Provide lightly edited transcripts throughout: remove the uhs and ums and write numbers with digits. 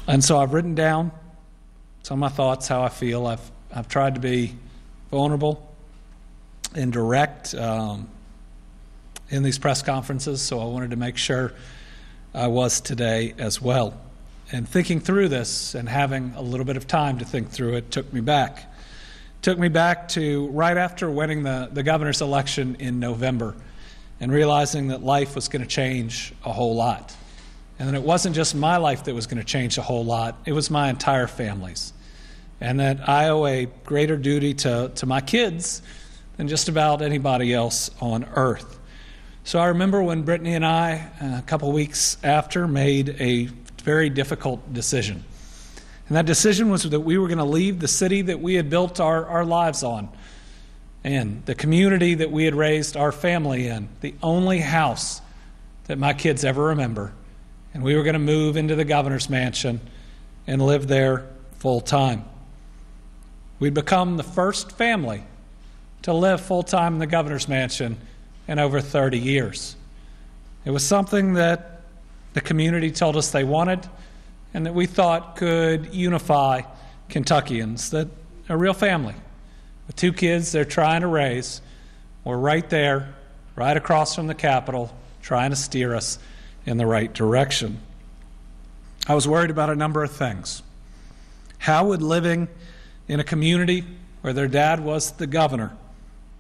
And so I've written down some of my thoughts, how I feel. I've tried to be vulnerable and direct in these press conferences, so I wanted to make sure I was today as well. And thinking through this and having a little bit of time to think through it took me back. Took me back to right after winning the governor's election in November and realizing that life was going to change a whole lot. And that it wasn't just my life that was going to change a whole lot, it was my entire family's. And that I owe a greater duty to my kids than just about anybody else on earth. So I remember when Brittany and I, a couple weeks after, made a very difficult decision. And that decision was that we were going to leave the city that we had built our lives on, and the community that we had raised our family in, the only house that my kids ever remember. And we were going to move into the governor's mansion and live there full time. We'd become the first family to live full time in the governor's mansion in over 30 years. It was something that the community told us they wanted and that we thought could unify Kentuckians, that a real family with two kids they're trying to raise were right there, right across from the Capitol, trying to steer us in the right direction. I was worried about a number of things. How would living in a community where their dad was the governor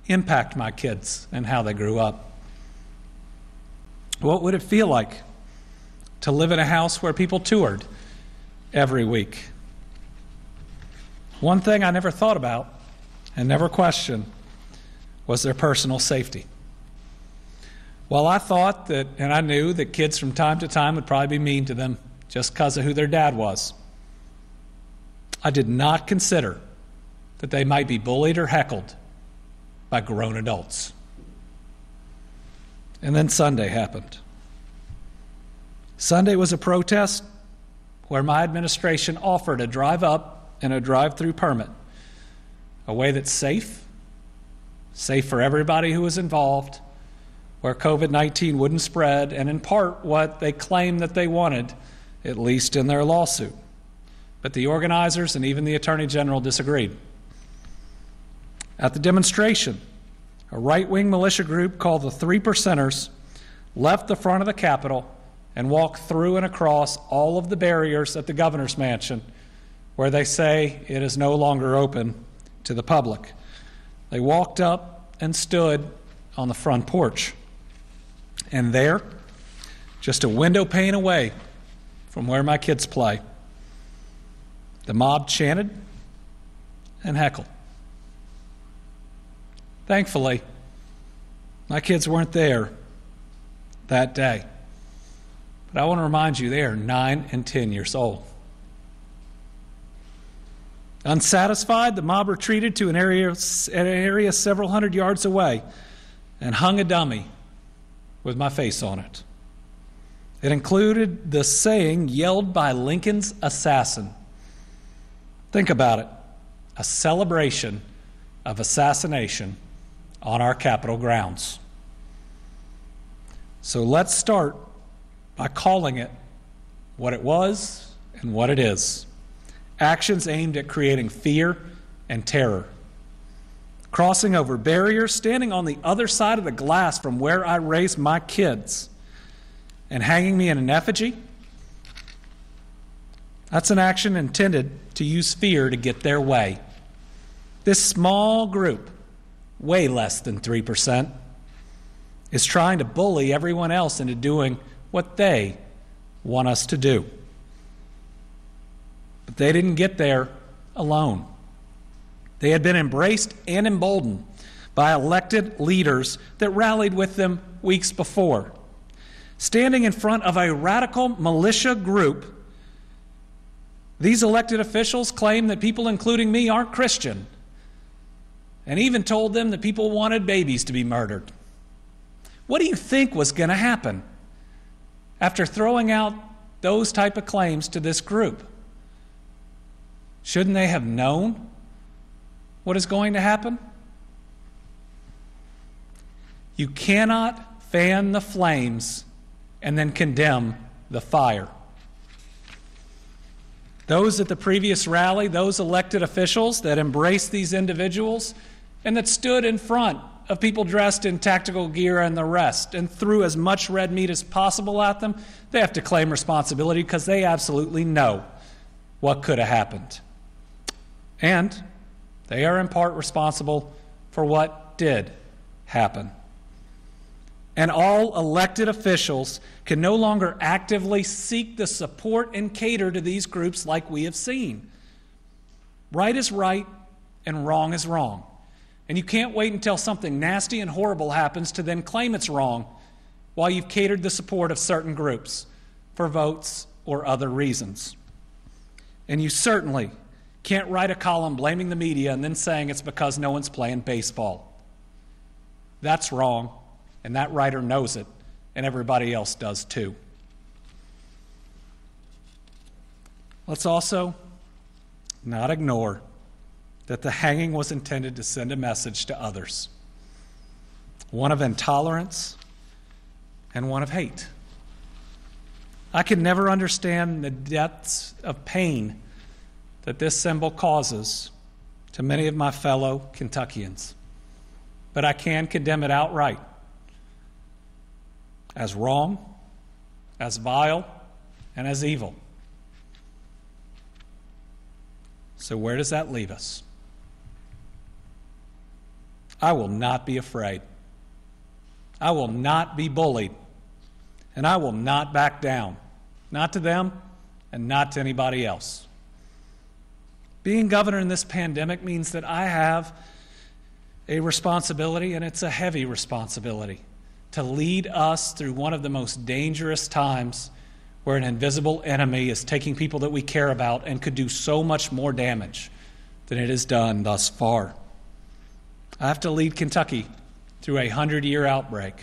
impact my kids and how they grew up? What would it feel like to live in a house where people toured every week? One thing I never thought about and never questioned was their personal safety. While I thought that, and I knew that kids from time to time would probably be mean to them just because of who their dad was, I did not consider that they might be bullied or heckled by grown adults. And then Sunday happened. Sunday was a protest where my administration offered a drive-up and a drive-through permit, a way that's safe for everybody who was involved, where COVID-19 wouldn't spread, and in part what they claimed that they wanted, at least in their lawsuit. But the organizers and even the Attorney General disagreed. At the demonstration, a right-wing militia group called the Three Percenters left the front of the Capitol and walked through and across all of the barriers at the governor's mansion where they say it is no longer open to the public. They walked up and stood on the front porch. And there, just a window pane away from where my kids play, the mob chanted and heckled. Thankfully, my kids weren't there that day. But I want to remind you, they are 9 and 10 years old. Unsatisfied, the mob retreated to an area several hundred yards away and hung a dummy with my face on it. It included the saying yelled by Lincoln's assassin. Think about it, a celebration of assassination on our Capitol grounds. So let's start by calling it what it was and what it is. Actions aimed at creating fear and terror. Crossing over barriers, standing on the other side of the glass from where I raised my kids, and hanging me in an effigy. That's an action intended to use fear to get their way. This small group, way less than 3%, is trying to bully everyone else into doing what they want us to do. But they didn't get there alone. They had been embraced and emboldened by elected leaders that rallied with them weeks before. Standing in front of a radical militia group, these elected officials claimed that people, including me, aren't Christian, and even told them that people wanted babies to be murdered. What do you think was going to happen after throwing out those type of claims to this group? Shouldn't they have known what is going to happen? You cannot fan the flames and then condemn the fire. Those at the previous rally, those elected officials that embraced these individuals and that stood in front of people dressed in tactical gear and the rest and threw as much red meat as possible at them, they have to claim responsibility because they absolutely know what could have happened. And they are in part responsible for what did happen. And all elected officials can no longer actively seek the support and cater to these groups like we have seen. Right is right and wrong is wrong. And you can't wait until something nasty and horrible happens to then claim it's wrong while you've catered the support of certain groups for votes or other reasons. And you certainly can't write a column blaming the media and then saying it's because no one's playing baseball. That's wrong, and that writer knows it, and everybody else does too. Let's also not ignore that the hanging was intended to send a message to others, one of intolerance and one of hate. I can never understand the depths of pain that this symbol causes to many of my fellow Kentuckians, but I can condemn it outright as wrong, as vile, and as evil. So where does that leave us? I will not be afraid. I will not be bullied. And I will not back down. Not to them and not to anybody else. Being governor in this pandemic means that I have a responsibility, and it's a heavy responsibility, to lead us through one of the most dangerous times where an invisible enemy is taking people that we care about and could do so much more damage than it has done thus far. I have to lead Kentucky through a 100-year outbreak.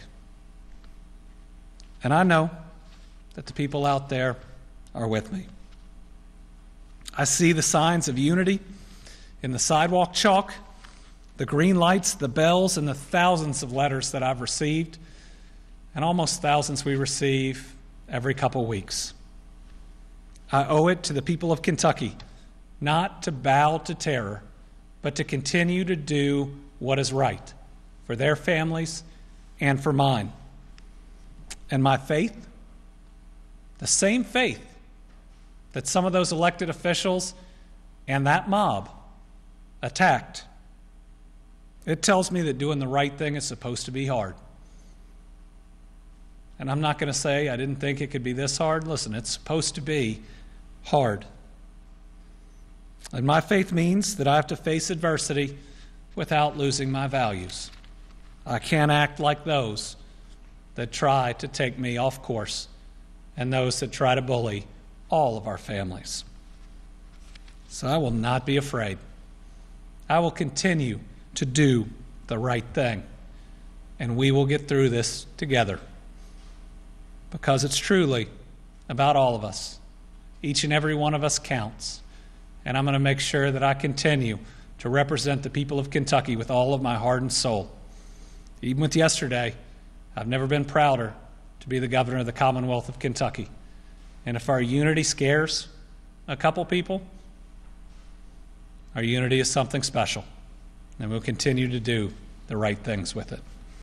And I know that the people out there are with me. I see the signs of unity in the sidewalk chalk, the green lights, the bells, and the thousands of letters that I've received, and almost thousands we receive every couple weeks. I owe it to the people of Kentucky not to bow to terror, but to continue to do what is right for their families and for mine. And my faith, the same faith that some of those elected officials and that mob attacked, it tells me that doing the right thing is supposed to be hard. And I'm not going to say I didn't think it could be this hard. Listen, it's supposed to be hard. And my faith means that I have to face adversity without losing my values. I can't act like those that try to take me off course and those that try to bully all of our families. So I will not be afraid. I will continue to do the right thing, and we will get through this together, because it's truly about all of us. Each and every one of us counts, and I'm going to make sure that I continue to represent the people of Kentucky with all of my heart and soul. Even with yesterday, I've never been prouder to be the governor of the Commonwealth of Kentucky. And if our unity scares a couple people, our unity is something special, and we'll continue to do the right things with it.